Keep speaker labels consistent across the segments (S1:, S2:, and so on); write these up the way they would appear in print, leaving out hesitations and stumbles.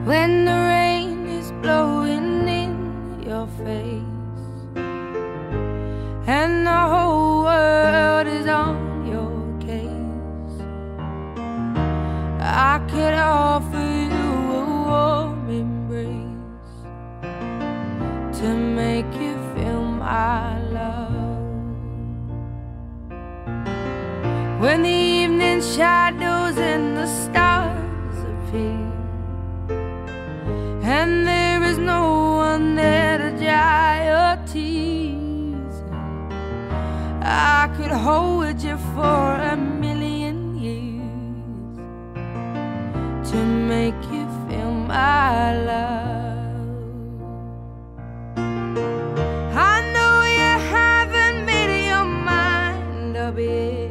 S1: When the rain is blowing in your face and the whole world is on your case, I could offer you a warm embrace to make you feel my love. When the evening shadows and the stars appear and there is no one there to dry your tears, I could hold you for a million years to make you feel my love. I know you haven't made your mind up yet,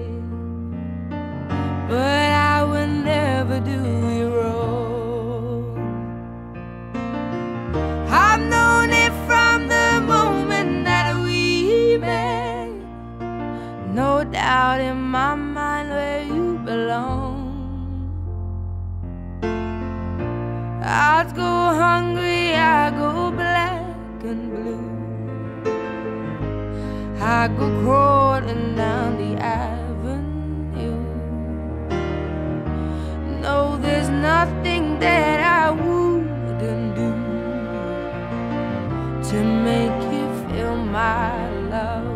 S1: but I will never do you wrong. I've known it from the moment that we met, no doubt in my mind where you belong. I go hungry, I go black and blue, I go crawling down the avenue. No, there's nothing that I wouldn't do to make you feel my love.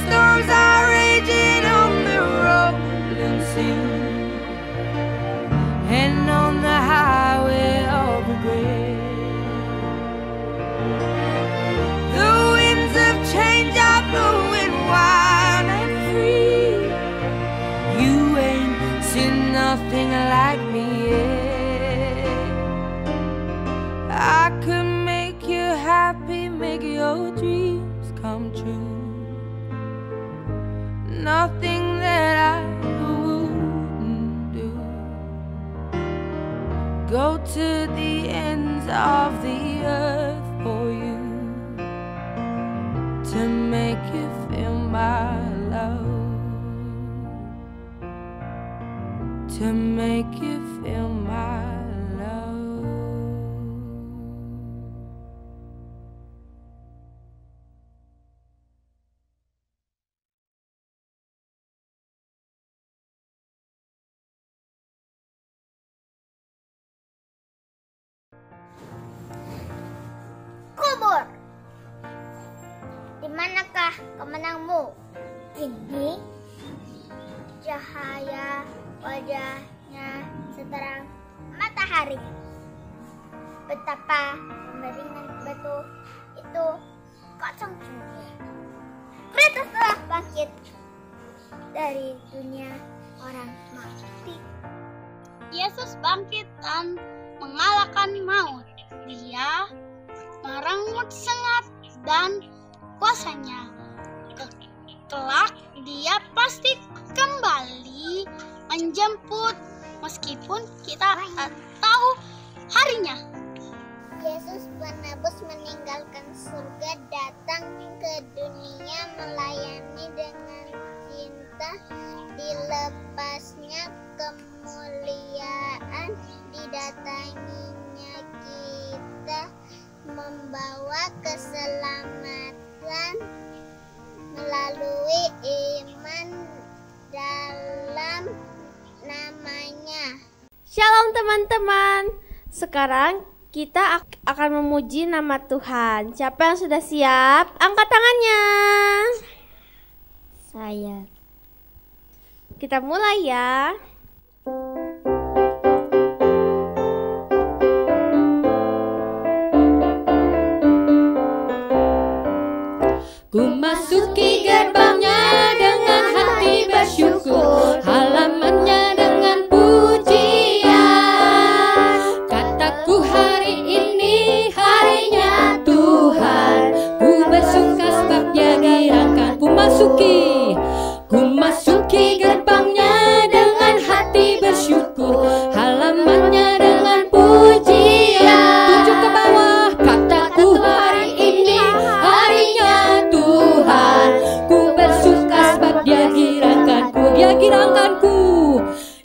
S1: Storms are raging on the rolling sea and on the highway of regret. The winds of change are blowing wild and free. You ain't seen nothing like me yet. I could make you happy, make your dreams come true. Nothing that I wouldn't do. Go to the ends of the earth for you to make you feel my love, to make you feel my love.
S2: Kubur. Di manakah kemenangmu? Ini cahaya wajahnya seterang matahari. Betapa meringan batu itu kosong juga. Kristus telah bangkit dari dunia orang mati.
S3: Yesus bangkit dan mengalahkan maut. Dia merenggut sengat dan kuasanya. Kelak dia pasti kembali menjemput meskipun kita tak tahu harinya.
S2: Yesus penebus meninggalkan surga, datang ke dunia melayani dengan cinta. Dilepasnya kemuliaan, didatanginya kita, membawa keselamatan melalui iman
S4: teman-teman. Sekarang kita akan memuji nama Tuhan. Siapa yang sudah siap? Angkat tangannya.
S2: Saya.
S4: Kita mulai ya.
S5: Ku masuki gerbangnya dengan hati bersyukur, halamannya dengan pujian. Kataku hari ini harinya Tuhan, ku bersuka sebab Dia girangkan. Ku masuki gerbangnya dengan hati bersyukur, halamannya dengan pujian. Tunjuk ke bawah, kataku hari ini harinya Tuhan, ku bersuka sebab Dia girangkanku. Dia girangkanku,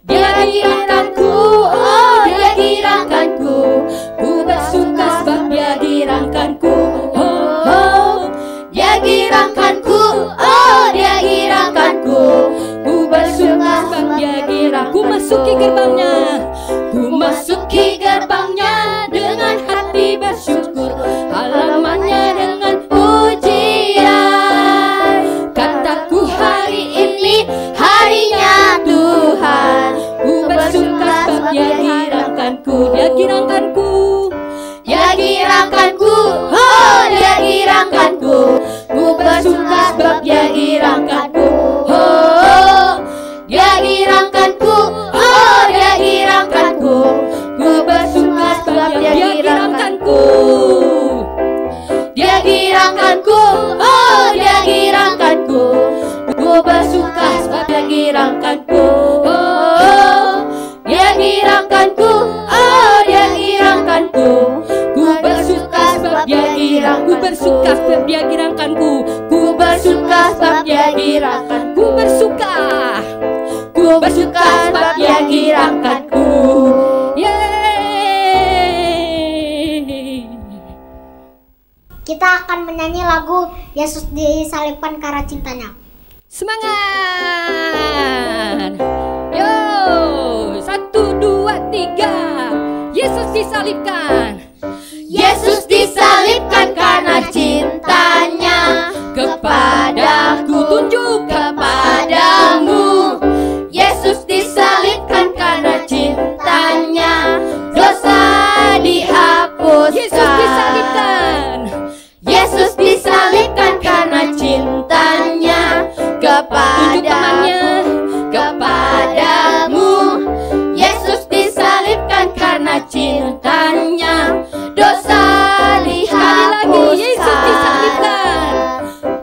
S5: Dia girangkanku, oh Dia girangkanku. Ku bersuka sebab Dia girangkanku, oh oh. Dia girangkanku, oh Dia girangkanku. Ku bersuka sebab Dia girang. Ku masuki gerbangnya, ku masuki gerbangnya dengan hati bersyukur, halamannya dengan pujian. Kataku hari ini harinya Tuhan, ku bersuka sebab Dia girangkanku. Dia girangkanku, Dia girangkanku, oh Dia girangkanku. Ku bersuka sebab Dia girangkanku, oh Dia girangkanku, oh Dia girangkanku. Ku bersuka sebab Dia girangkanku. Dia girangkanku, oh Dia girangkanku. Ku bersuka sebab Dia girangkanku, oh Dia girangkanku, oh Dia girangkanku. Ku bersuka sebab Dia girang. Ku bersuka sebab Dia girangkanku. Ku bersuka sebab Dia girangkan. Ku bersuka sebab Dia girangkanku. Yeay.
S2: Kita akan menyanyi lagu Yesus disalibkan karena cintanya.
S5: Semangat. Yo, 1, 2, 3. Yesus disalibkan. Yesus disalibkan karena cintanya kepadaku. Tunjuk kepadamu. Yesus disalibkan karena cintanya, dosa dihapuskan. Yesus disalibkan. Yesus disalibkan karena cintanya kepadamu. Yesus disalibkan karena cintanya, dosa dihapuskan. Sekali lagi, Yesus disalibkan.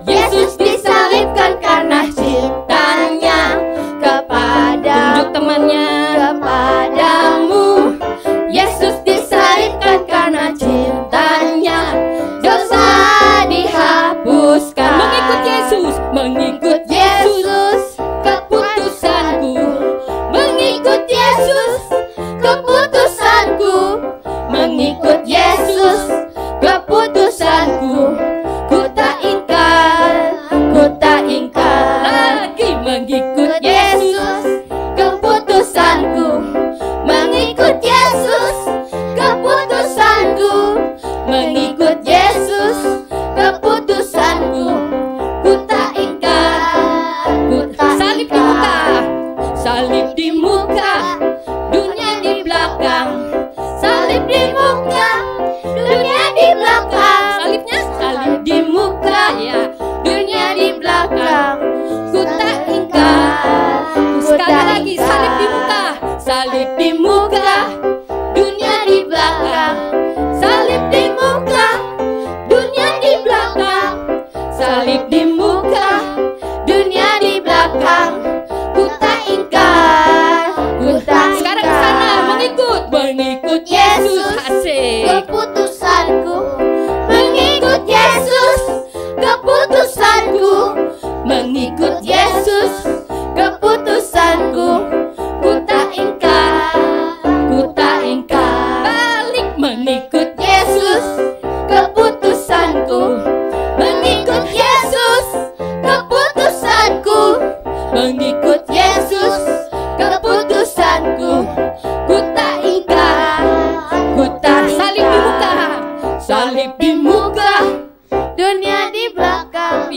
S5: Yesus disalibkan karena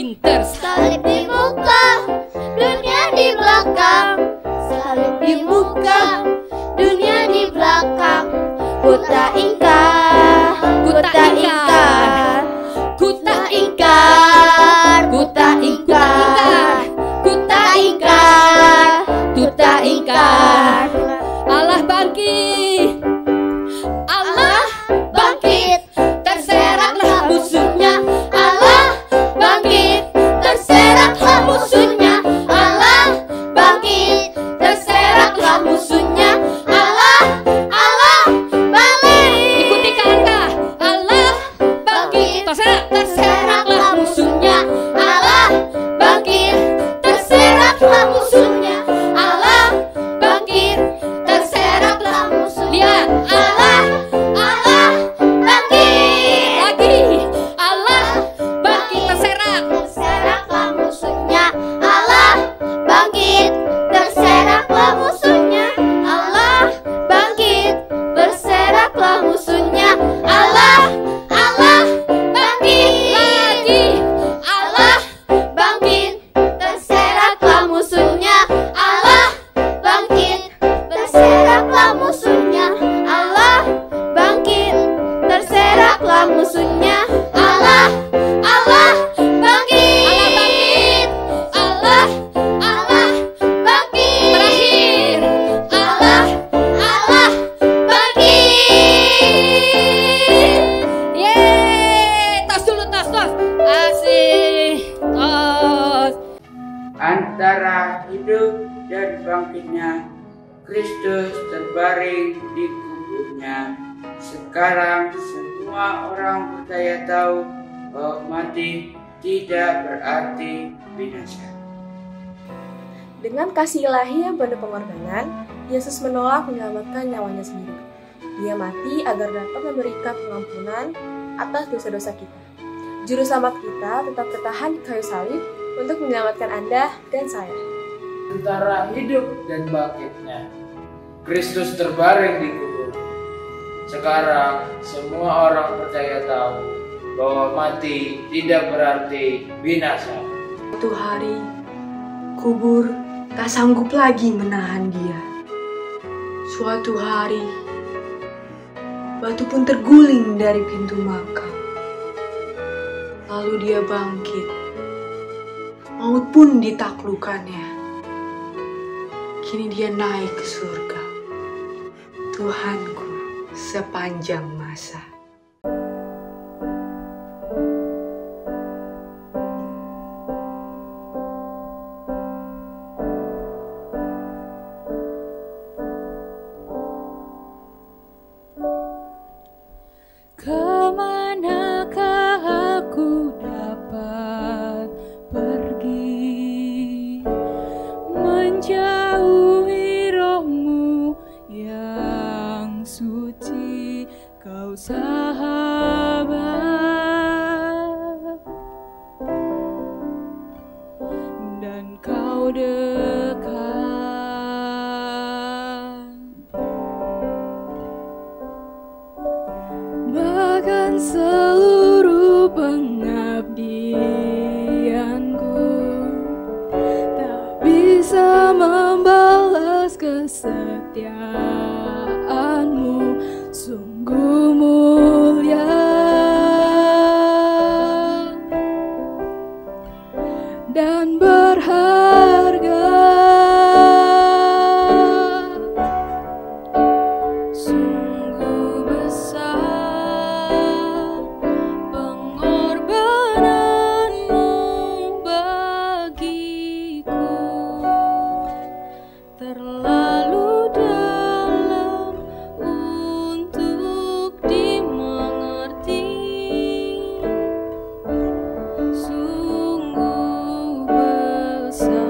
S5: pinter.
S4: Salib di muka, dunia di belakang. Salib di muka, dunia di belakang. Kuta ingkar, kuta ingkar, kuta ingkar, kuta ingkar, kuta ingkar, kuta ingkar.
S5: Allah bangkit, Allah bangkit, terseraklah musuhnya.
S4: Allah bangkit, terseraklah musuhnya. Allah bangkit, terseraklah musuhnya. Allah bangkit.
S5: Ikuti kata Allah bangkit, terseraklah musuhnya.
S4: Allah bangkit, terseraklah musuhnya. Allah bangkit, terseraklah musuhnya.
S5: Lihat,
S4: Allah bangkit.
S5: lagi Allah bangkit,
S4: Terseraklah musuhnya. Allah bangkit, terseraklah musuhnya. Allah bangkit, terseraklah musuhnya. Allah bangkit.
S5: lagi
S4: Allah bangkit, terseraklah musuhnya. Allah bangkit, terseraklah musuhnya. Allah bangkit, terseraklah musuhnya. Allah bangkit. Allah bangkit.
S5: terakhir.
S4: Allah bangkit.
S5: Yeay, tos dulu, tos. Asik, tos.
S6: Antara hidup dan bangkitnya, Kristus terbaring di kuburnya. Sekarang semua orang percaya tahu bahwa mati tidak berarti binasa.
S7: Dengan kasih ilahi yang penuh pengorbanan, Yesus menolak menyelamatkan nyawanya sendiri. Dia mati agar dapat memberikan pengampunan atas dosa-dosa kita. Juru selamat kita tetap bertahan di kayu salib untuk menyelamatkan Anda dan saya.
S8: Antara hidup dan bangkitnya, Kristus terbaring di kubur. Sekarang semua orang percaya tahu bahwa mati tidak berarti binasa.
S9: Suatu hari, kubur tak sanggup lagi menahan dia. Suatu hari, batu pun terguling dari pintu makam. Lalu dia bangkit. Maut pun ditaklukkannya. Kini dia naik ke surga. Tuhanku sepanjang masa.
S1: Kemanakah aku dapat pergi, menjauhi rohmu yang suci, kau sahabat, dan kau dekat. Bahkan seluruh pengabdianku tak bisa membalas kesetiaanmu, sungguh mulia dan berharga. Sungguh besar pengorbananmu bagiku, terlalu dalam untuk dimengerti. Sungguh besar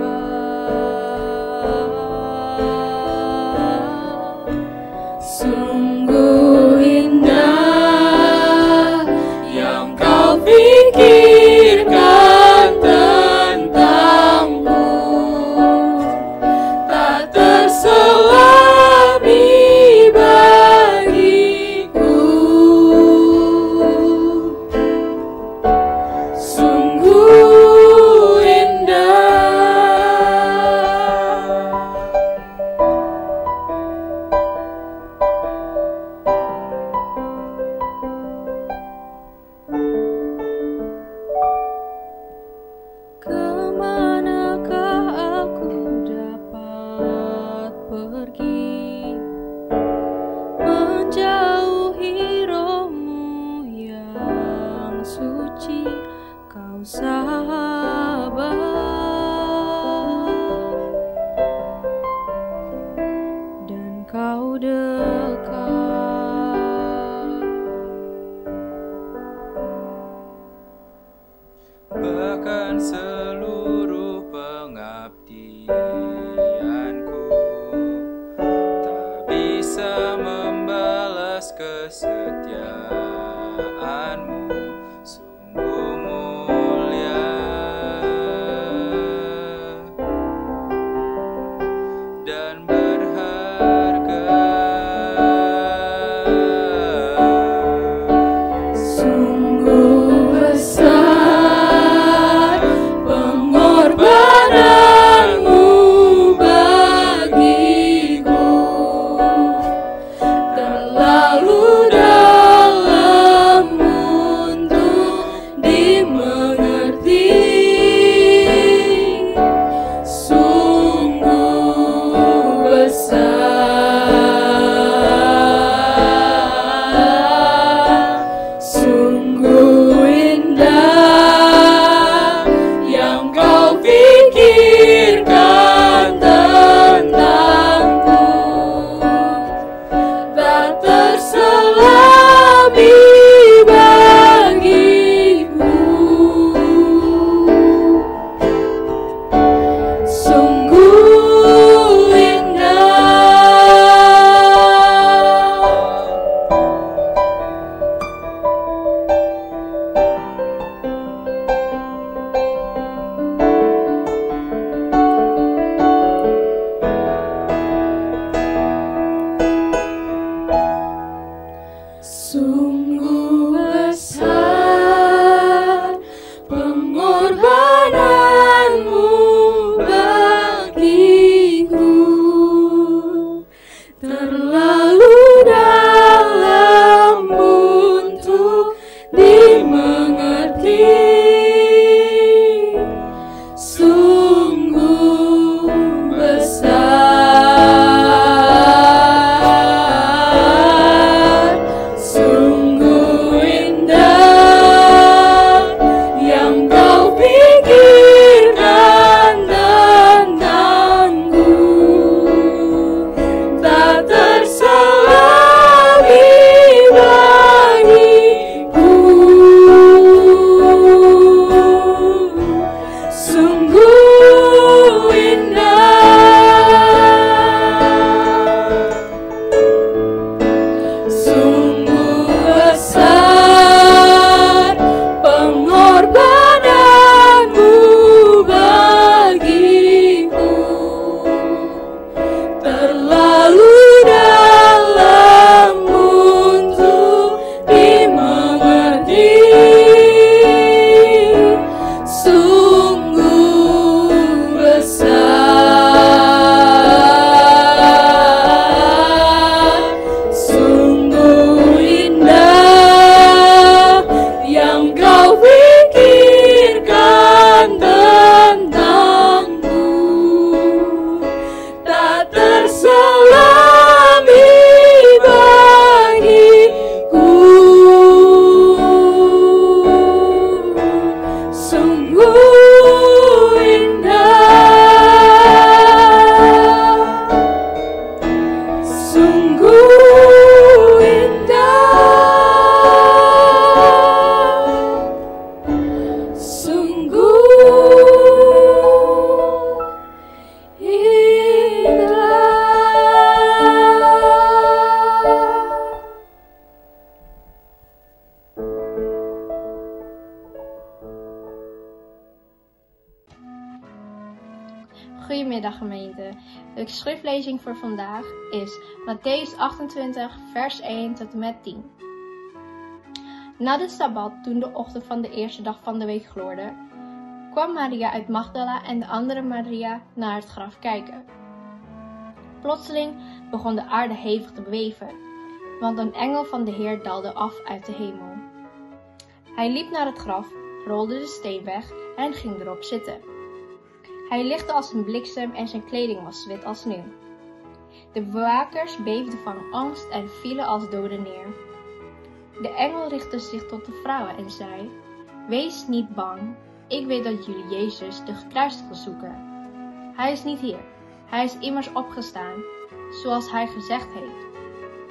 S5: sungguh besar, sungguh indah yang kau pikirkan tentangku, tak terselami bagiku. Sungguh indah, sungguh besar pengorbananmu bagiku, terlalu dalam untuk dimengerti. Sungguh besar, sungguh indah yang kau pikirkan tentangku, tak terselami bagiku. Sungguh indah, sungguh indah, sungguh indah.
S10: Goedemiddag gemeente. De schriftlezing voor vandaag is Mattheüs 28 vers 1 tot en met 10. Na de Sabbat, toen de ochtend van de eerste dag van de week gloorde, kwam Maria uit Magdala en de andere Maria naar het graf kijken. Plotseling begon de aarde hevig te beweven, want een engel van de Heer daalde af uit de hemel. Hij liep naar het graf, rolde de steen weg en ging erop zitten. Hij lichtte als een bliksem en zijn kleding was wit als sneeuw. De bewakers beefden van angst en vielen als doden neer. De engel richtte zich tot de vrouwen en zei: Wees niet bang, ik weet dat jullie Jezus, de gekruisigde, zoeken. Hij is niet hier, hij is immers opgestaan, zoals hij gezegd heeft.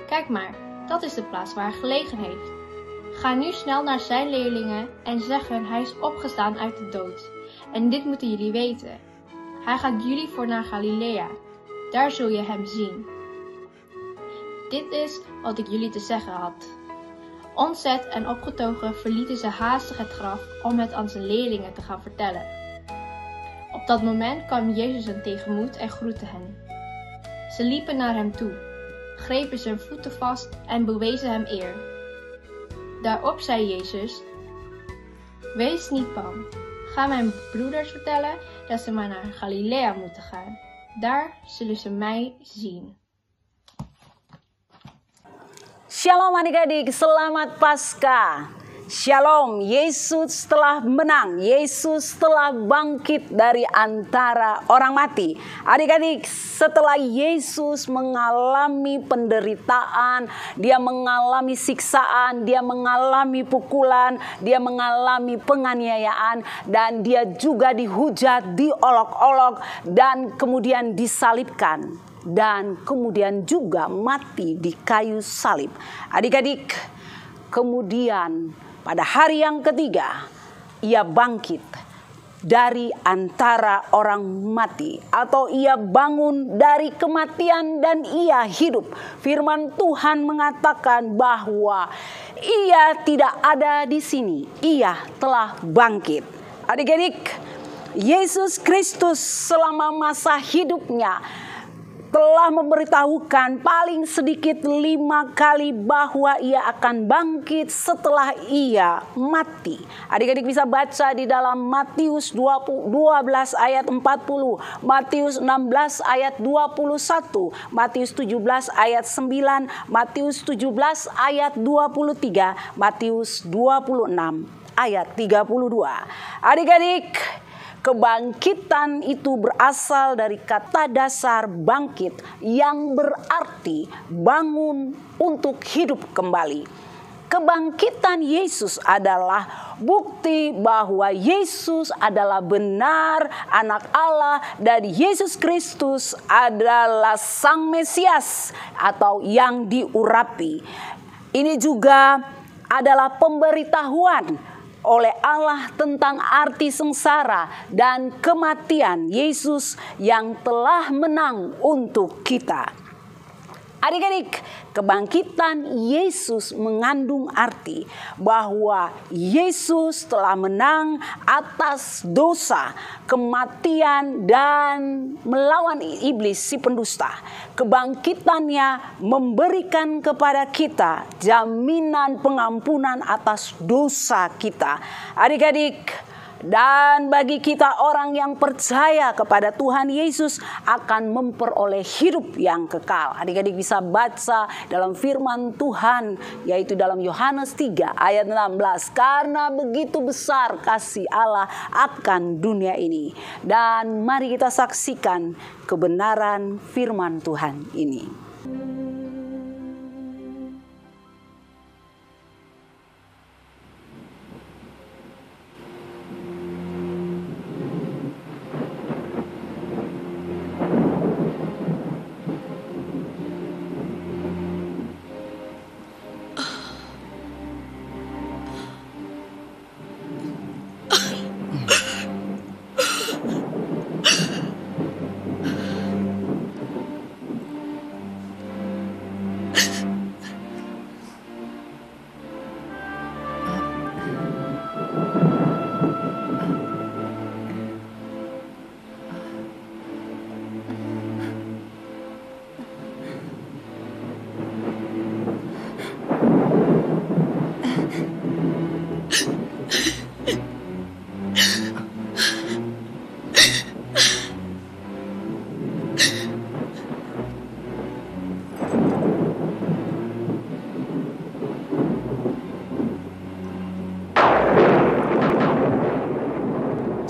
S10: Kijk maar, dat is de plaats waar hij gelegen heeft. Ga nu snel naar zijn leerlingen en zeg hun: hij is opgestaan uit de dood. En dit moeten jullie weten. Hij gaat jullie voor naar Galilea. Daar zul je hem zien. Dit is wat ik jullie te zeggen had. Ontzet en opgetogen verlieten ze haastig het graf om het aan zijn leerlingen te gaan vertellen. Op dat moment kwam Jezus hen tegemoet en groette hen. Ze liepen naar hem toe, grepen zijn voeten vast en bewezen hem eer. Daarop zei Jezus: Wees niet bang. Ga mijn broeders vertellen dat ze maar naar Galilea moeten gaan. Daar zullen ze mij zien.
S11: Shalom adik-adik, selamat Paskah. Shalom, Yesus telah menang, Yesus telah bangkit dari antara orang mati. Adik-adik, setelah Yesus mengalami penderitaan, dia mengalami siksaan, dia mengalami pukulan, dia mengalami penganiayaan, dan dia juga dihujat, diolok-olok, dan kemudian disalibkan. Dan kemudian juga mati di kayu salib. Adik-adik, kemudian pada hari yang ketiga, ia bangkit dari antara orang mati, atau ia bangun dari kematian dan ia hidup. Firman Tuhan mengatakan bahwa ia tidak ada di sini, ia telah bangkit. Adik-adik, Yesus Kristus selama masa hidupnya telah memberitahukan paling sedikit 5 kali bahwa ia akan bangkit setelah ia mati. Adik-adik bisa baca di dalam Matius 12 ayat 40, Matius 16 ayat 21, Matius 17 ayat 9, Matius 17 ayat 23, Matius 26 ayat 32. Adik-adik, Kebangkitan itu berasal dari kata dasar bangkit yang berarti bangun untuk hidup kembali. Kebangkitan Yesus adalah bukti bahwa Yesus adalah benar anak Allah dan Yesus Kristus adalah Sang Mesias atau yang diurapi. Ini juga adalah pemberitahuan oleh Allah tentang arti sengsara dan kematian Yesus yang telah menang untuk kita. Adik-adik, kebangkitan Yesus mengandung arti bahwa Yesus telah menang atas dosa, kematian, dan melawan iblis si pendusta. Kebangkitannya memberikan kepada kita jaminan pengampunan atas dosa kita. Adik-adik, dan bagi kita orang yang percaya kepada Tuhan Yesus akan memperoleh hidup yang kekal. Adik-adik bisa baca dalam firman Tuhan, yaitu dalam Yohanes 3 ayat 16. Karena begitu besar kasih Allah akan dunia ini. Dan mari kita saksikan kebenaran firman Tuhan ini.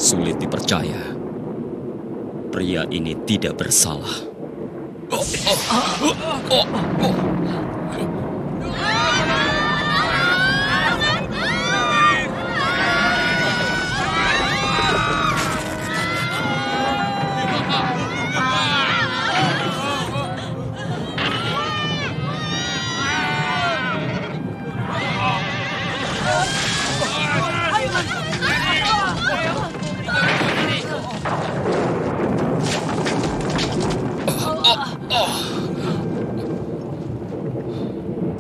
S12: Sulit dipercaya, pria ini tidak bersalah.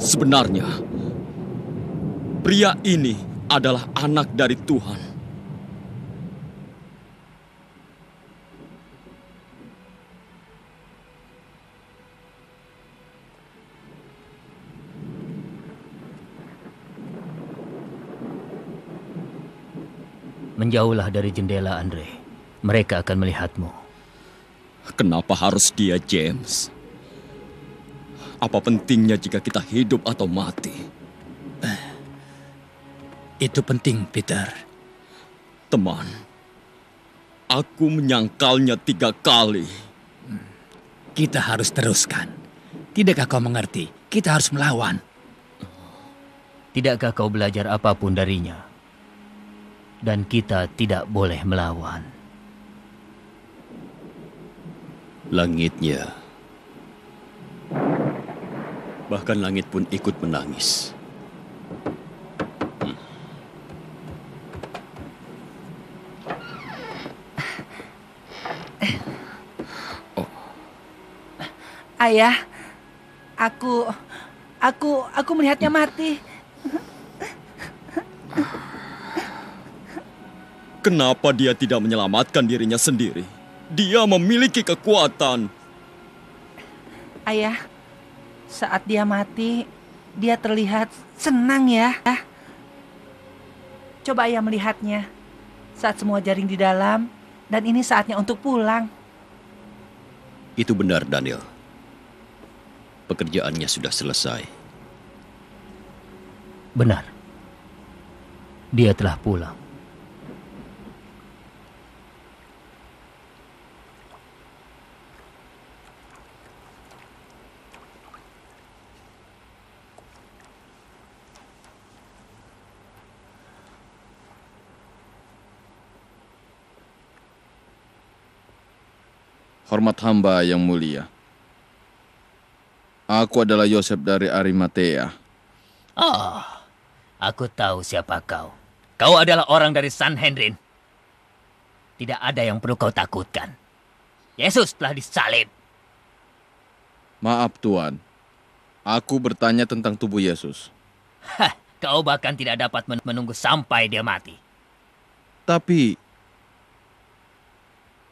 S12: Sebenarnya, pria ini adalah anak dari Tuhan.
S13: Menjauhlah dari jendela, Andre. Mereka akan melihatmu.
S12: Kenapa harus dia, James? Apa pentingnya jika kita hidup atau mati?
S13: Itu penting, Peter.
S12: Teman, aku menyangkalnya 3 kali.
S13: Kita harus teruskan. Tidakkah kau mengerti? Kita harus melawan. Tidakkah kau belajar apapun darinya? Dan kita tidak boleh melawan.
S12: Langitnya, bahkan langit pun ikut menangis.
S14: Ayah, aku melihatnya mati.
S12: Kenapa dia tidak menyelamatkan dirinya sendiri? Dia memiliki kekuatan.
S14: Ayah, saat dia mati, dia terlihat senang ya. Coba ayah melihatnya saat semua jaring di dalam, dan ini saatnya untuk pulang.
S12: Itu benar, Daniel. Pekerjaannya sudah selesai.
S13: Benar. Dia telah pulang.
S15: Hormat hamba yang mulia. Aku adalah Yosef dari Arimatea.
S16: Oh, aku tahu siapa kau. Kau adalah orang dari Sanhedrin. Tidak ada yang perlu kau takutkan. Yesus telah disalib.
S15: Maaf Tuan, aku bertanya tentang tubuh Yesus.
S16: Hah, kau bahkan tidak dapat menunggu sampai dia mati.
S15: Tapi,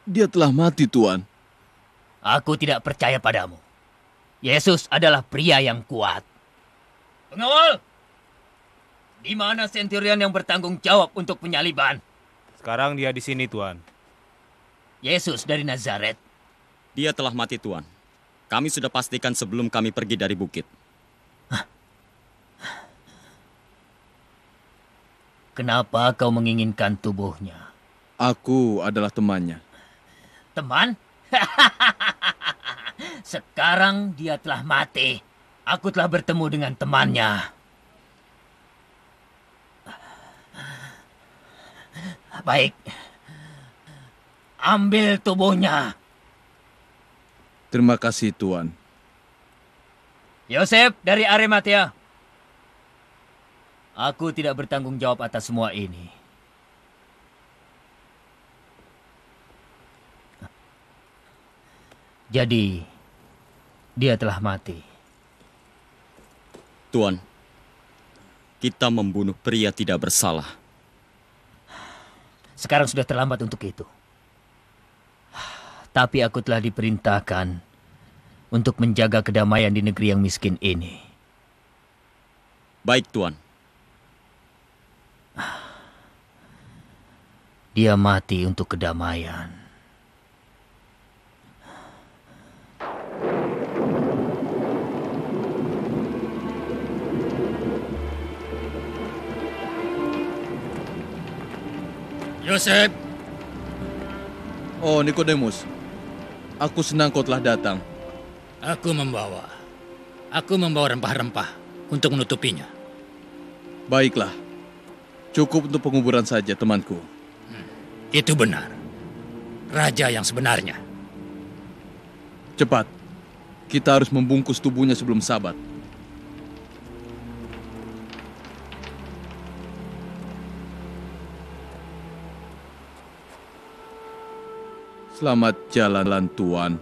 S15: dia telah mati Tuan.
S16: Aku tidak percaya padamu. Yesus adalah pria yang kuat. Pengawal! Di mana senturion yang bertanggung jawab untuk penyaliban?
S17: Sekarang dia di sini, Tuan.
S16: Yesus dari Nazaret.
S12: Dia telah mati, Tuan. Kami sudah pastikan sebelum kami pergi dari bukit.
S16: Kenapa kau menginginkan tubuhnya?
S15: Aku adalah temannya.
S16: Teman? Sekarang dia telah mati. Aku telah bertemu dengan temannya. Baik. Ambil tubuhnya.
S15: Terima kasih, Tuan.
S16: Yosef dari Arimatea. Aku tidak bertanggung jawab atas semua ini. Jadi, dia telah mati.
S12: Tuan, kita membunuh pria tidak bersalah.
S16: Sekarang sudah terlambat untuk itu. Tapi aku telah diperintahkan untuk menjaga kedamaian di negeri yang miskin ini.
S12: Baik, Tuan.
S16: Dia mati untuk kedamaian.
S13: Yosef.
S15: Oh, Nikodemus. Aku senang kau telah datang.
S13: Aku membawa rempah-rempah untuk menutupinya.
S15: Baiklah. Cukup untuk penguburan saja, temanku.
S13: Itu benar. Raja yang sebenarnya.
S15: Cepat. Kita harus membungkus tubuhnya sebelum Sabat. Selamat jalan, Tuan.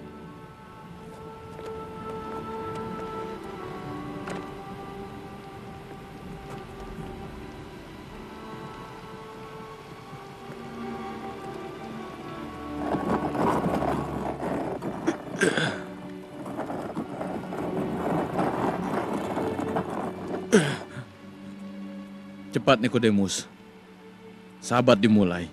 S15: Cepat, Nikodemus. Sabat dimulai.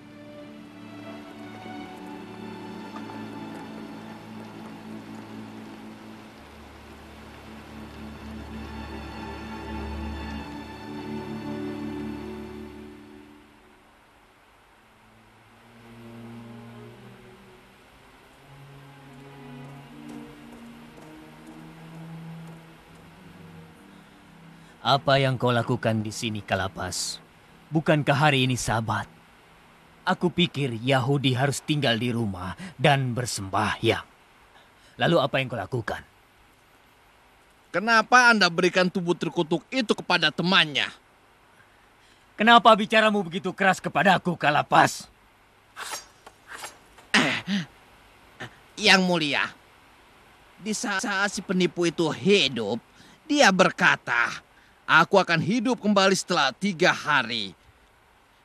S16: Apa yang kau lakukan di sini, Kalapas? Bukankah hari ini Sabat? Aku pikir Yahudi harus tinggal di rumah dan bersembahyang. Lalu apa yang kau lakukan?
S15: Kenapa Anda berikan tubuh terkutuk itu kepada temannya?
S16: Kenapa bicaramu begitu keras kepadaku, Kalapas?
S18: Yang mulia, di saat si penipu itu hidup, dia berkata, "Aku akan hidup kembali setelah 3 hari.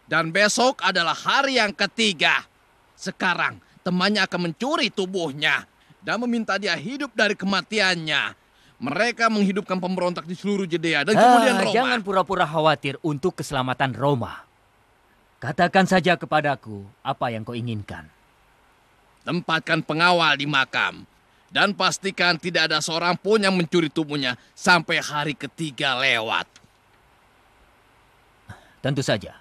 S18: Dan besok adalah hari yang ketiga. Sekarang temannya akan mencuri tubuhnya dan meminta dia hidup dari kematiannya. Mereka menghidupkan pemberontak di seluruh Yudea dan kemudian Roma."
S16: Jangan pura-pura khawatir untuk keselamatan Roma. Katakan saja kepadaku apa yang kau inginkan.
S18: Tempatkan pengawal di makam. Dan pastikan tidak ada seorang pun yang mencuri tubuhnya sampai hari ketiga lewat.
S16: Tentu saja.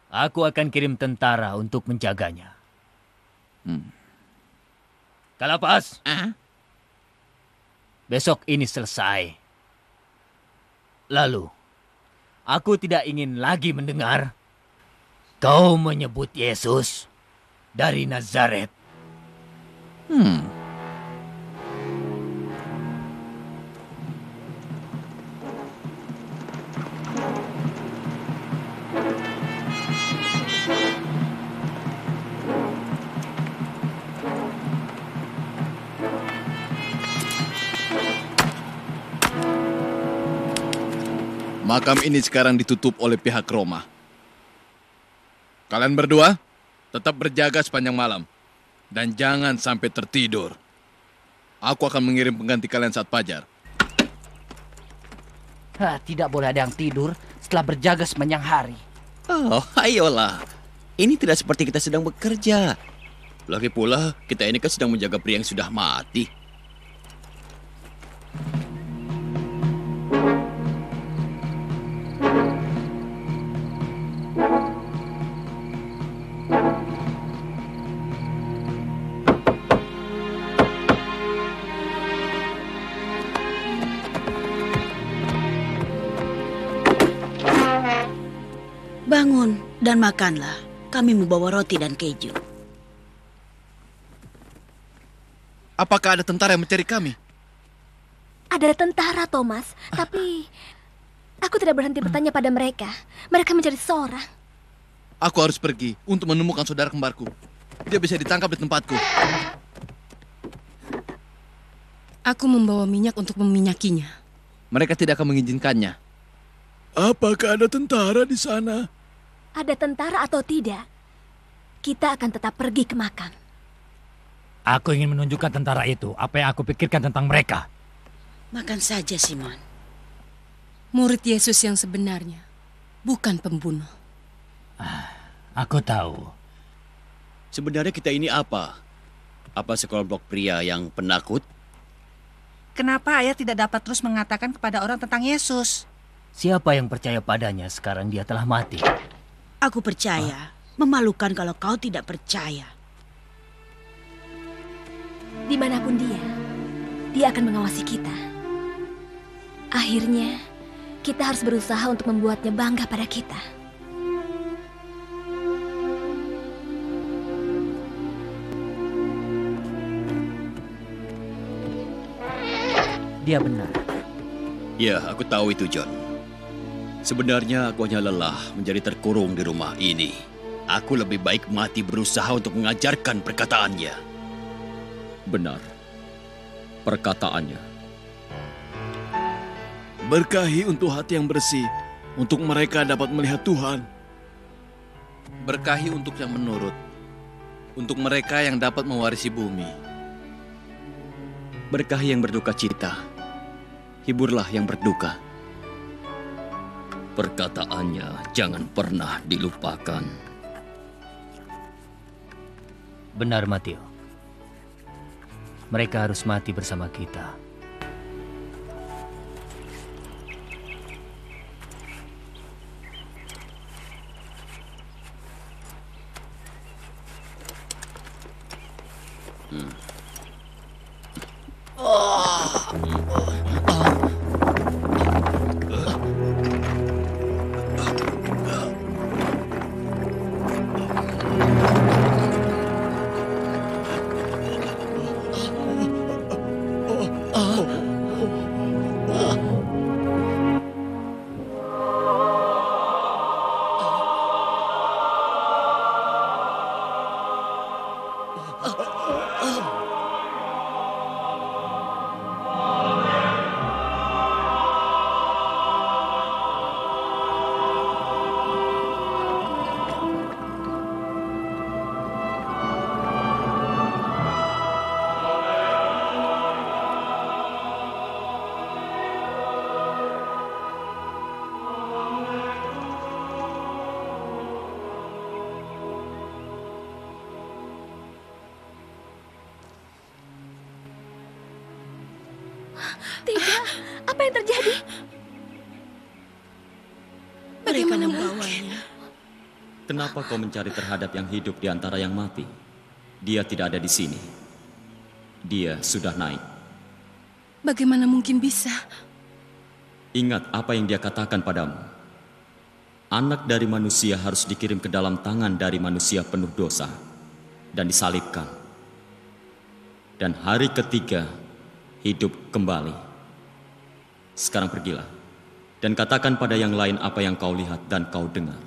S16: Aku akan kirim tentara untuk menjaganya. Kalapas. Besok ini selesai. Lalu, aku tidak ingin lagi mendengar kau menyebut Yesus.
S13: dari Nazaret.
S15: Makam ini sekarang ditutup oleh pihak Roma. Kalian berdua tetap berjaga sepanjang malam. Dan jangan sampai tertidur. Aku akan mengirim pengganti kalian saat fajar.
S14: Tidak boleh ada yang tidur setelah berjaga sepanjang hari.
S12: Oh, ayolah. Ini tidak seperti kita sedang bekerja. Lagi pula, kita ini kan sedang menjaga pria yang sudah mati.
S19: Bangun dan makanlah. Kami membawa roti dan keju.
S15: Apakah ada tentara yang mencari kami?
S20: Ada tentara, Thomas. Tapi aku tidak berhenti bertanya pada mereka. Mereka mencari seseorang.
S15: Aku harus pergi untuk menemukan saudara kembarku. Dia bisa ditangkap di tempatku.
S21: Aku membawa minyak untuk meminyakinya.
S15: Mereka tidak akan mengizinkannya.
S22: Apakah ada tentara di sana?
S20: Ada tentara atau tidak, kita akan tetap pergi ke makam.
S13: Aku ingin menunjukkan tentara itu apa yang aku pikirkan tentang mereka.
S19: Makan saja, Simon.
S21: Murid Yesus yang sebenarnya, bukan pembunuh.
S13: Aku tahu.
S12: Sebenarnya kita ini apa? Apa sekelompok pria yang penakut?
S14: Kenapa ayah tidak dapat terus mengatakan kepada orang tentang Yesus?
S16: Siapa yang percaya padanya sekarang dia telah mati?
S19: Aku percaya. Memalukan kalau kau tidak percaya.
S20: Dimanapun dia akan mengawasi kita. Akhirnya, kita harus berusaha untuk membuatnya bangga pada kita.
S14: Dia benar.
S12: Ya, aku tahu itu, John. Sebenarnya aku hanya lelah menjadi terkurung di rumah ini. Aku lebih baik mati berusaha untuk mengajarkan perkataannya. Benar. Perkataannya.
S22: Berkahi untuk hati yang bersih, untuk mereka dapat melihat Tuhan.
S15: Berkahi untuk yang menurut, untuk mereka yang dapat mewarisi bumi.
S12: Berkahi yang berduka cita, hiburlah yang berduka. Perkataannya jangan pernah dilupakan.
S16: Benar, Mateo. Mereka harus mati bersama kita.
S20: Tidak, apa yang terjadi?
S19: Mereka membawanya.
S12: Kenapa kau mencari terhadap yang hidup di antara yang mati? Dia tidak ada di sini. Dia sudah naik.
S21: Bagaimana mungkin bisa?
S12: Ingat apa yang dia katakan padamu. Anak dari manusia harus dikirim ke dalam tangan dari manusia penuh dosa.
S2: dan disalibkan. Dan hari ketiga hidup kembali. Sekarang pergilah dan katakan pada yang lain apa yang kau lihat dan kau dengar.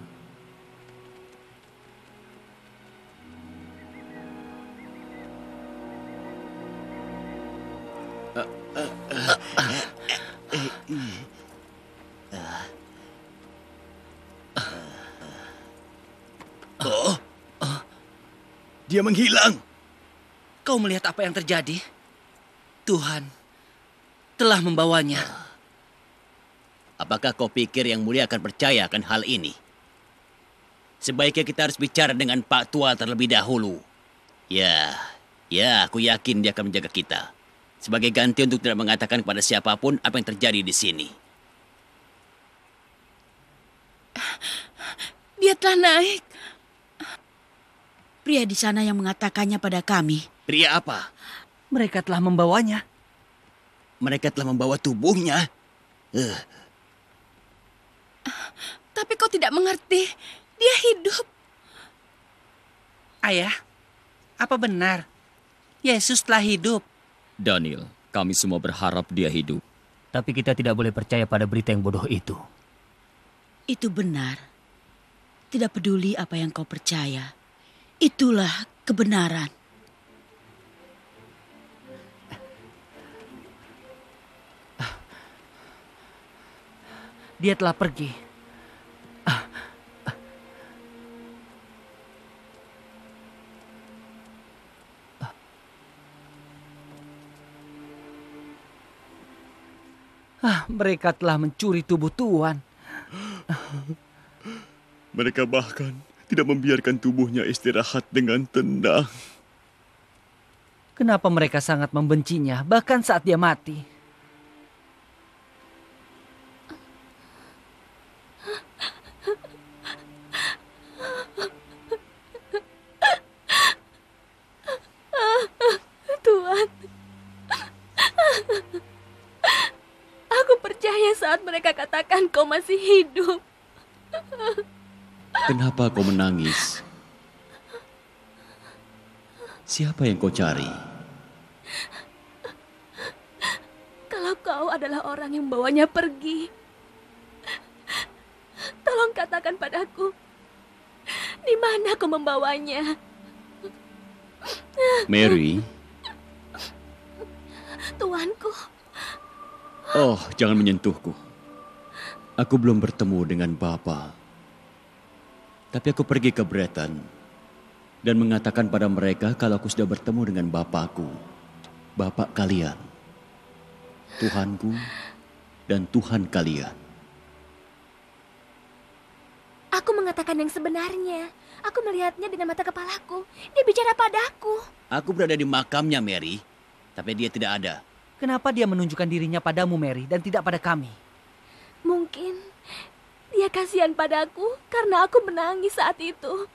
S12: Dia menghilang.
S3: Kau melihat apa yang terjadi? Tuhan telah membawanya.
S12: Apakah kau pikir Yang Mulia akan percaya akan hal ini? Sebaiknya kita harus bicara dengan Pak Tua terlebih dahulu. Ya, aku yakin dia akan menjaga kita. Sebagai ganti untuk tidak mengatakan kepada siapapun apa yang terjadi di sini.
S19: Dia telah naik. Pria di sana yang mengatakannya pada kami.
S12: Pria apa?
S14: Mereka telah membawanya.
S12: Mereka telah membawa tubuhnya.
S21: Tapi kau tidak mengerti. Dia hidup.
S3: Ayah, apa benar Yesus telah hidup?
S2: Daniel, kami semua berharap dia hidup.
S16: Tapi kita tidak boleh percaya pada berita yang bodoh itu.
S19: Itu benar. Tidak peduli apa yang kau percaya. Itulah kebenaran.
S14: Dia telah pergi. Mereka telah mencuri tubuh Tuhan.
S22: Mereka bahkan tidak membiarkan tubuhnya istirahat dengan tenang.
S14: Kenapa mereka sangat membencinya, bahkan saat dia mati?
S20: Tuhan, aku percaya saat mereka katakan kau masih hidup.
S2: Kenapa kau menangis? Siapa yang kau cari?
S20: Kalau kau adalah orang yang membawanya pergi, tolong katakan padaku, di mana kau membawanya?
S2: Mary?
S20: Tuanku.
S2: Oh, jangan menyentuhku. Aku belum bertemu dengan Bapa. Tapi aku pergi ke Breton dan mengatakan pada mereka kalau aku sudah bertemu dengan Bapakku, Bapak kalian, Tuhanku dan Tuhan kalian.
S20: Aku mengatakan yang sebenarnya. Aku melihatnya dengan mata kepalaku. Dia bicara padaku.
S12: Aku berada di makamnya, Mary, tapi dia tidak ada.
S14: Kenapa dia menunjukkan dirinya padamu, Mary, dan tidak pada kami?
S20: Mungkin dia kasihan padaku karena aku menangis saat itu.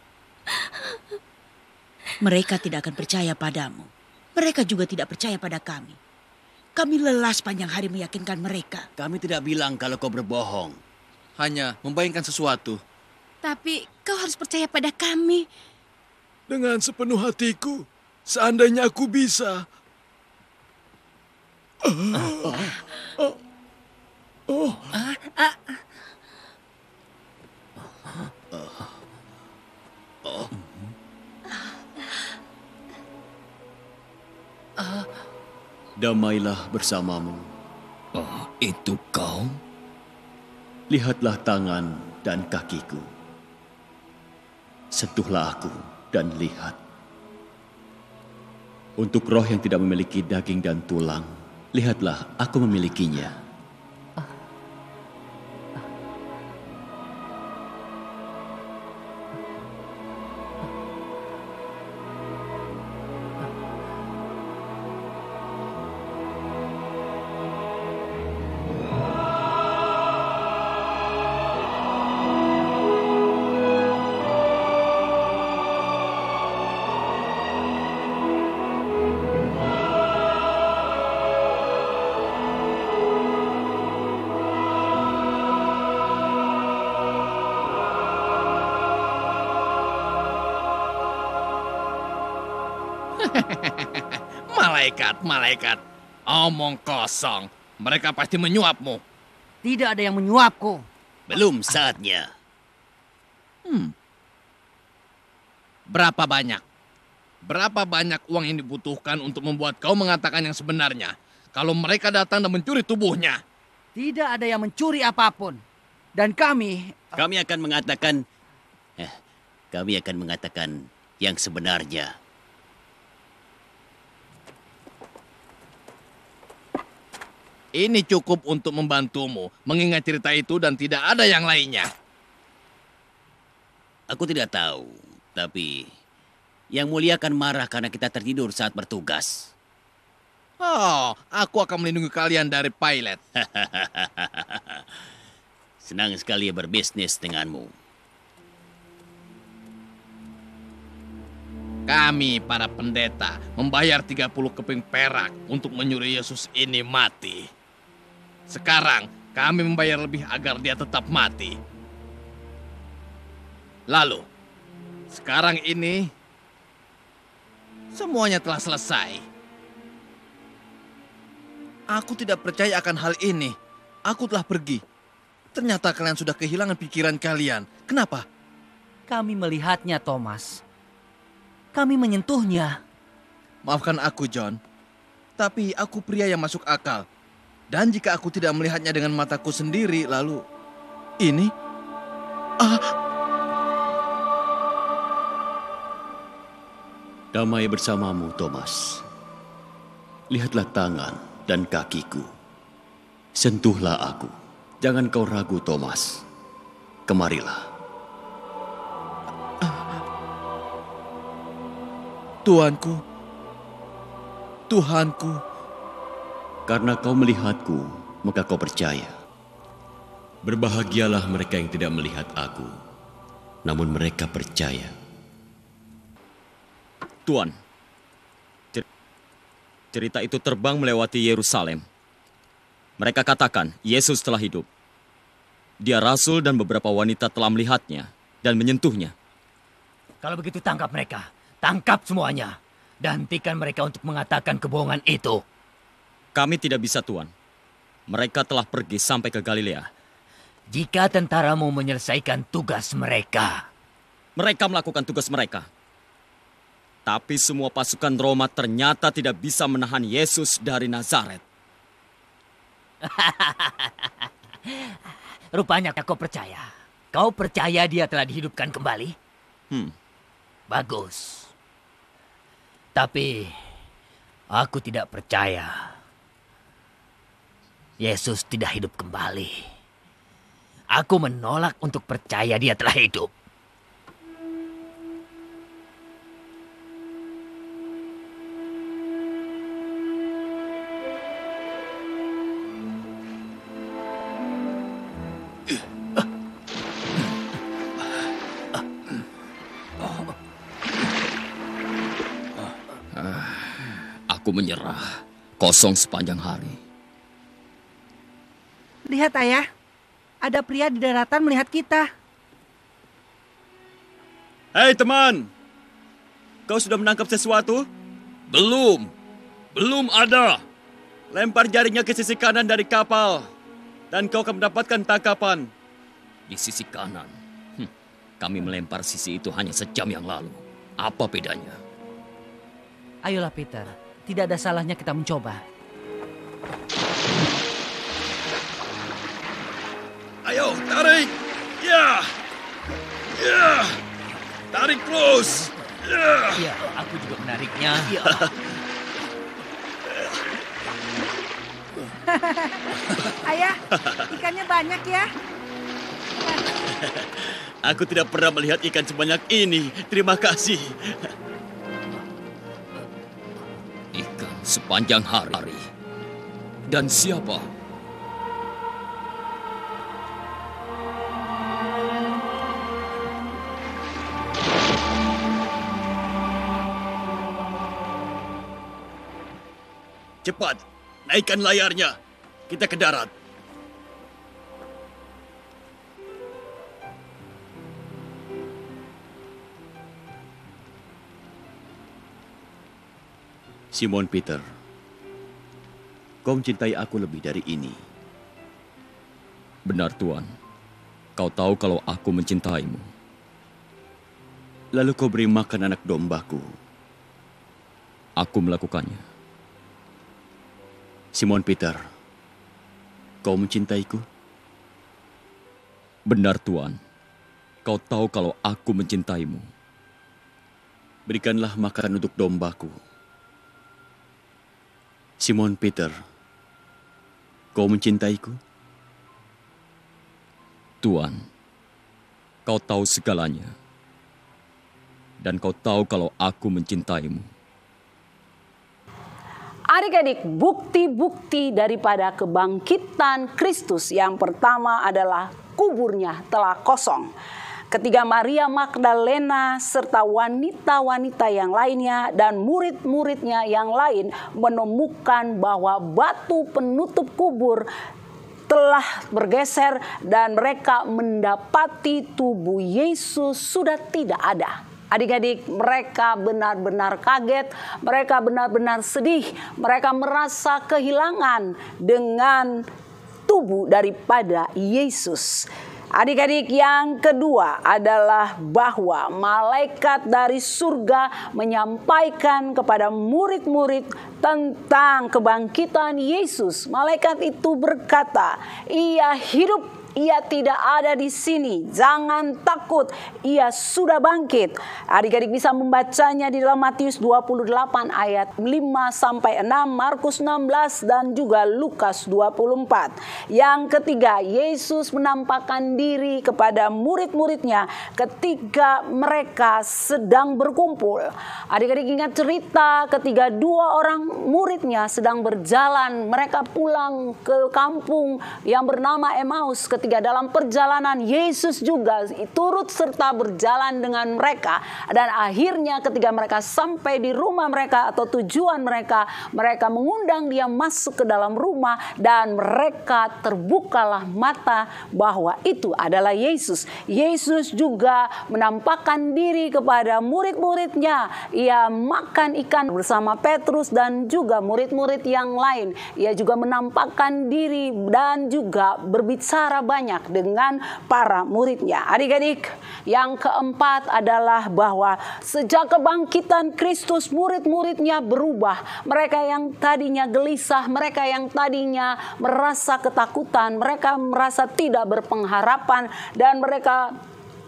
S19: Mereka tidak akan percaya padamu. Mereka juga tidak percaya pada kami. Kami lelah sepanjang hari meyakinkan mereka.
S12: Kami tidak bilang kalau kau berbohong.
S15: Hanya membayangkan sesuatu.
S21: Tapi kau harus percaya pada kami.
S22: Dengan sepenuh hatiku, seandainya aku bisa.
S2: Damailah bersamamu.
S12: Oh, itu kau?
S2: Lihatlah tangan dan kakiku. Sentuhlah aku dan lihat. Untuk roh yang tidak memiliki daging dan tulang, lihatlah aku memilikinya.
S18: Malaikat. Omong kosong. Mereka pasti menyuapmu.
S4: Tidak ada yang menyuapku.
S12: Belum saatnya.
S18: Berapa banyak? Berapa banyak uang yang dibutuhkan untuk membuat kau mengatakan yang sebenarnya? Kalau mereka datang dan mencuri tubuhnya.
S4: Tidak ada yang mencuri apapun. Dan kami
S12: akan mengatakan yang sebenarnya.
S18: Ini cukup untuk membantumu mengingat cerita itu dan tidak ada yang lainnya.
S12: Aku tidak tahu, tapi Yang Mulia akan marah karena kita tertidur saat bertugas.
S18: Oh, aku akan melindungi kalian dari Pilate.
S12: Senang sekali berbisnis denganmu.
S18: Kami, para pendeta, membayar 30 keping perak untuk menyuruh Yesus ini mati. Sekarang, kami membayar lebih agar dia tetap mati. Lalu, sekarang ini, semuanya telah selesai. Aku tidak percaya akan hal ini. Aku telah pergi. Ternyata kalian sudah kehilangan pikiran kalian. Kenapa?
S4: Kami melihatnya, Thomas. Kami menyentuhnya.
S18: Maafkan aku, John. Tapi aku pria yang masuk akal. Dan jika aku tidak melihatnya dengan mataku sendiri, lalu... Ini?
S2: Damai bersamamu, Thomas. Lihatlah tangan dan kakiku. Sentuhlah aku. Jangan kau ragu, Thomas. Kemarilah.
S18: Tuanku. Tuhanku.
S2: Karena kau melihatku, maka kau percaya. Berbahagialah mereka yang tidak melihat aku, namun mereka percaya.
S6: Tuan, cerita itu terbang melewati Yerusalem. Mereka katakan Yesus telah hidup. Dia rasul dan beberapa wanita telah melihatnya dan menyentuhnya.
S16: Kalau begitu tangkap mereka. Tangkap semuanya. Dan hentikan mereka untuk mengatakan kebohongan itu.
S6: Kami tidak bisa, Tuan. Mereka telah pergi sampai ke Galilea.
S16: Jika tentaramu menyelesaikan tugas mereka.
S6: Mereka melakukan tugas mereka. Tapi semua pasukan Roma ternyata tidak bisa menahan Yesus dari Nazaret.
S16: Rupanya kau percaya. Kau percaya dia telah dihidupkan kembali? Bagus. Tapi aku tidak percaya. Yesus tidak hidup kembali. Aku menolak untuk percaya dia telah hidup.
S6: Aku menyerah. Kosong sepanjang hari.
S14: Lihat, Ayah. Ada pria di daratan melihat kita.
S6: Hei teman, kau sudah menangkap sesuatu?
S12: Belum ada.
S6: Lempar jaringnya ke sisi kanan dari kapal, dan kau akan mendapatkan tangkapan.
S12: Di sisi kanan. Kami melempar sisi itu hanya sejam yang lalu. Apa bedanya?
S4: Ayolah Peter, tidak ada salahnya kita mencoba.
S12: Ayo, tarik. Ya. Tarik terus.
S16: Ya, aku juga menariknya. Ya.
S14: Ayah, ikannya banyak ya.
S2: Aku tidak pernah melihat ikan sebanyak ini. Terima kasih.
S12: Ikan sepanjang hari. Dan siapa?
S2: Cepat, naikkan layarnya. Kita ke darat. Simon Peter, kau mencintai aku lebih dari ini.
S6: Benar, Tuan. Kau tahu kalau aku mencintaimu.
S2: Lalu kau beri makan anak dombaku.
S6: Aku melakukannya.
S2: Simon Peter, kau mencintaiku?
S6: Benar, Tuan. Kau tahu kalau aku mencintaimu.
S2: Berikanlah makan untuk dombaku. Simon Peter, kau mencintaiku?
S6: Tuan, kau tahu segalanya. Dan kau tahu kalau aku mencintaimu.
S11: Adik-adik, bukti-bukti daripada kebangkitan Kristus yang pertama adalah kuburnya telah kosong. Ketika Maria Magdalena serta wanita-wanita yang lainnya dan murid-muridnya yang lain menemukan bahwa batu penutup kubur telah bergeser dan mereka mendapati tubuh Yesus sudah tidak ada. Adik-adik, mereka benar-benar kaget, mereka benar-benar sedih, mereka merasa kehilangan dengan tubuh daripada Yesus. Adik-adik, yang kedua adalah bahwa malaikat dari surga menyampaikan kepada murid-murid tentang kebangkitan Yesus. Malaikat itu berkata, "Ia hidup. Ia tidak ada di sini. Jangan takut. Ia sudah bangkit." Adik-adik bisa membacanya di dalam Matius 28 ayat 5-6, Markus 16 dan juga Lukas 24. Yang ketiga, Yesus menampakkan diri kepada murid-muridnya ketika mereka sedang berkumpul. Adik-adik ingat cerita ketika dua orang muridnya sedang berjalan, mereka pulang ke kampung yang bernama Emmaus. Ketika dalam perjalanan Yesus juga turut serta berjalan dengan mereka, dan akhirnya ketika mereka sampai di rumah mereka atau tujuan mereka, mereka mengundang dia masuk ke dalam rumah dan mereka terbukalah mata bahwa itu adalah Yesus. Yesus juga menampakkan diri kepada murid-muridnya. Ia makan ikan bersama Petrus dan juga murid-murid yang lain. Ia juga menampakkan diri dan juga berbicara banyak dengan para muridnya. Adik-adik, yang keempat adalah bahwa sejak kebangkitan Kristus, murid-muridnya berubah. Mereka yang tadinya gelisah, mereka yang tadinya merasa ketakutan, mereka merasa tidak berpengharapan dan mereka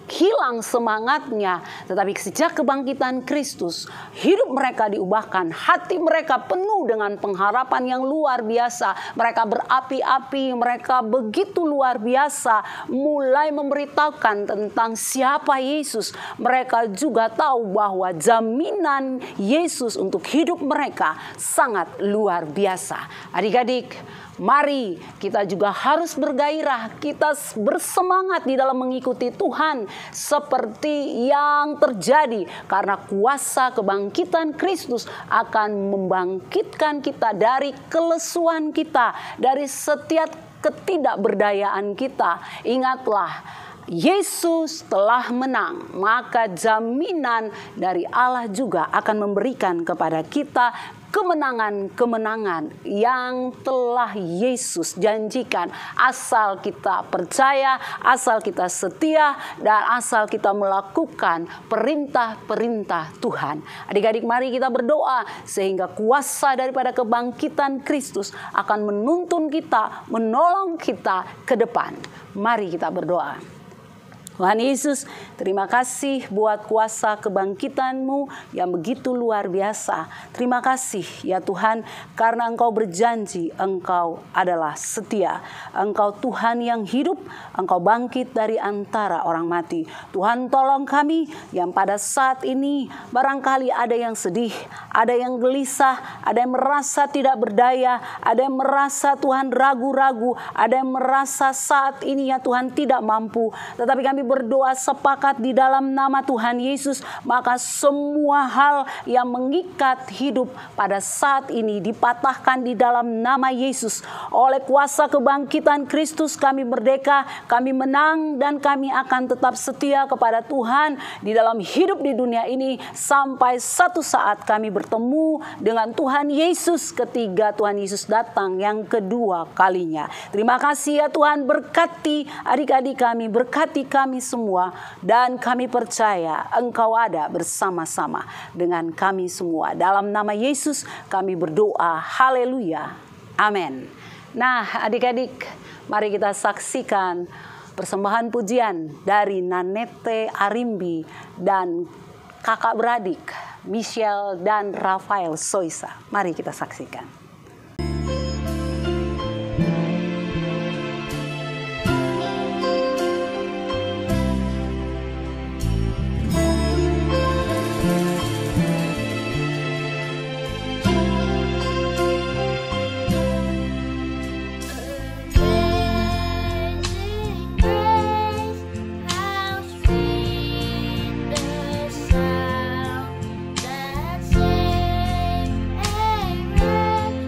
S11: hilang semangatnya. Tetapi sejak kebangkitan Kristus, hidup mereka diubahkan. Hati mereka penuh dengan pengharapan yang luar biasa. Mereka berapi-api, mereka begitu luar biasa. Mulai memberitahukan tentang siapa Yesus. Mereka juga tahu bahwa jaminan Yesus untuk hidup mereka sangat luar biasa. Adik-adik, mari kita juga harus bergairah, kita bersemangat di dalam mengikuti Tuhan seperti yang terjadi karena kuasa kebangkitan Kristus akan membangkitkan kita dari kelesuan kita, dari setiap ketidakberdayaan kita. Ingatlah, Yesus telah menang, maka jaminan dari Allah juga akan memberikan kepada kita kemenangan-kemenangan yang telah Yesus janjikan. Asal kita percaya, asal kita setia, dan asal kita melakukan perintah-perintah Tuhan. Adik-adik, mari kita berdoa sehingga kuasa daripada kebangkitan Kristus akan menuntun kita, menolong kita ke depan. Mari kita berdoa. Tuhan Yesus, terima kasih buat kuasa kebangkitan-Mu yang begitu luar biasa. Terima kasih ya Tuhan, karena Engkau berjanji Engkau adalah setia. Engkau Tuhan yang hidup, Engkau bangkit dari antara orang mati. Tuhan, tolong kami yang pada saat ini barangkali ada yang sedih, ada yang gelisah, ada yang merasa tidak berdaya, ada yang merasa Tuhan ragu-ragu, ada yang merasa saat ini ya Tuhan tidak mampu. Tetapi kami kami berdoa sepakat di dalam nama Tuhan Yesus, maka semua hal yang mengikat hidup pada saat ini dipatahkan di dalam nama Yesus. Oleh kuasa kebangkitan Kristus kami merdeka, kami menang, dan kami akan tetap setia kepada Tuhan di dalam hidup di dunia ini sampai satu saat kami bertemu dengan Tuhan Yesus ketika Tuhan Yesus datang yang kedua kalinya. Terima kasih ya Tuhan, berkati adik-adik kami, berkati kami semua, dan kami percaya Engkau ada bersama-sama dengan kami semua. Dalam nama Yesus kami berdoa, haleluya, amin. Nah adik-adik, mari kita saksikan persembahan pujian dari Nanette Arimbi dan kakak beradik Michelle dan Rafael Soisa. Mari kita saksikan.
S5: Sound that sings a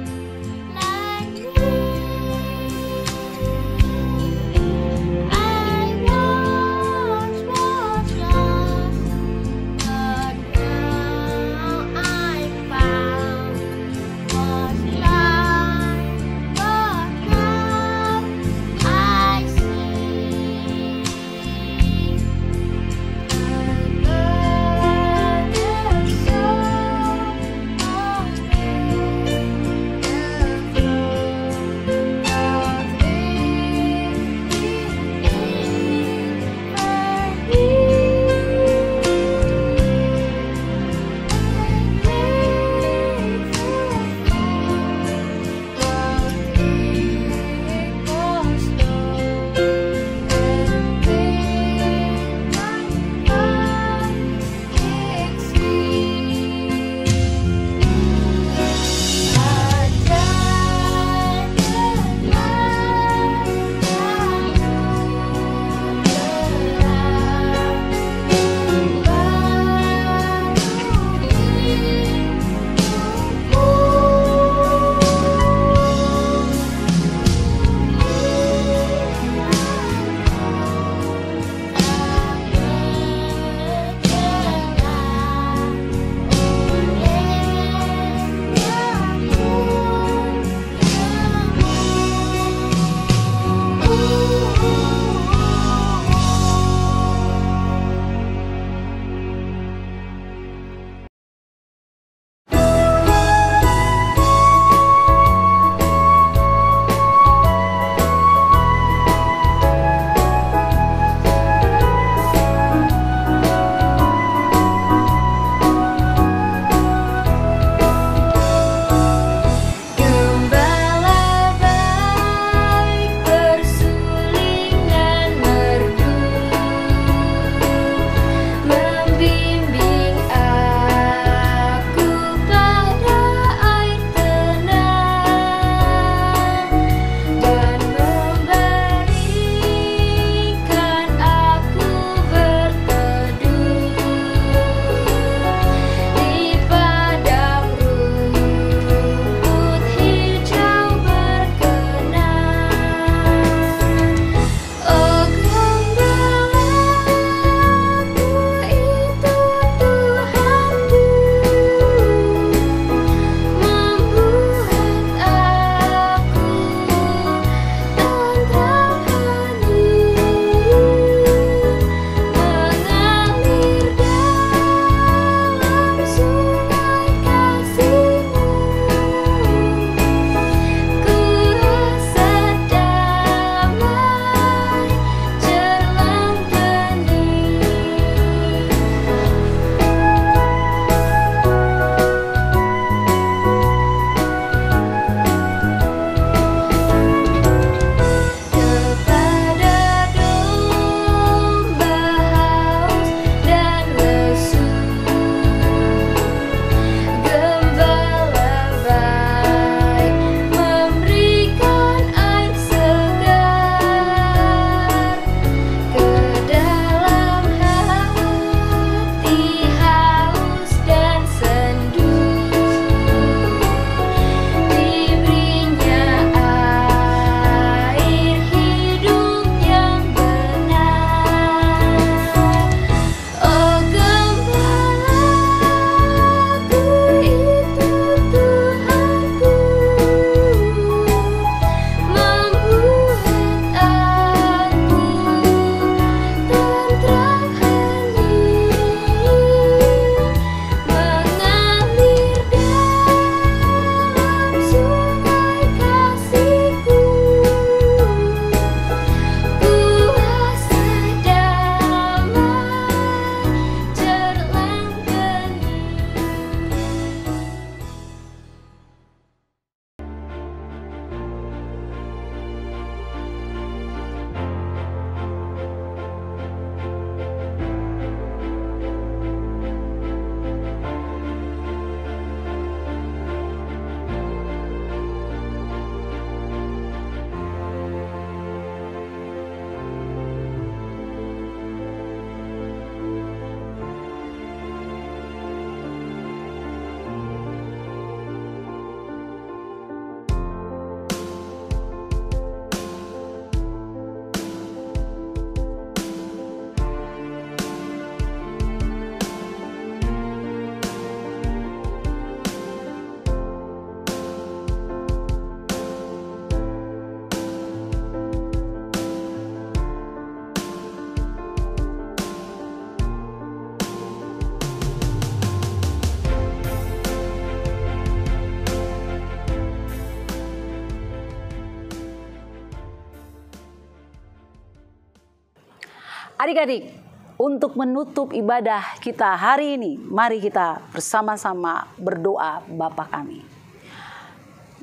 S11: Adik-adik, untuk menutup ibadah kita hari ini, mari kita bersama-sama berdoa Bapa kami.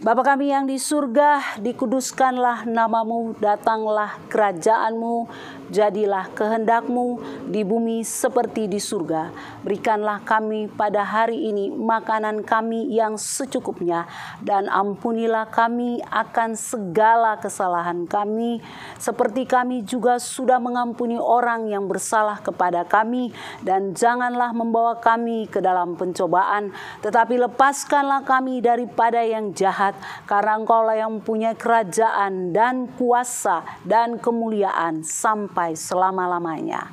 S11: Bapa kami yang di surga, dikuduskanlah namamu, datanglah kerajaanmu, jadilah kehendakmu di bumi seperti di surga. Berikanlah kami pada hari ini makanan kami yang secukupnya, dan ampunilah kami akan segala kesalahan kami, seperti kami juga sudah mengampuni orang yang bersalah kepada kami. Dan janganlah membawa kami ke dalam pencobaan, tetapi lepaskanlah kami daripada yang jahat, karena Engkaulah yang punya kerajaan dan kuasa dan kemuliaan sampai selama-lamanya.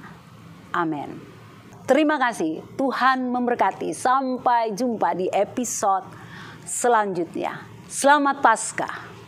S11: Amin. Terima kasih, Tuhan memberkati. Sampai jumpa di episode selanjutnya. Selamat Paskah.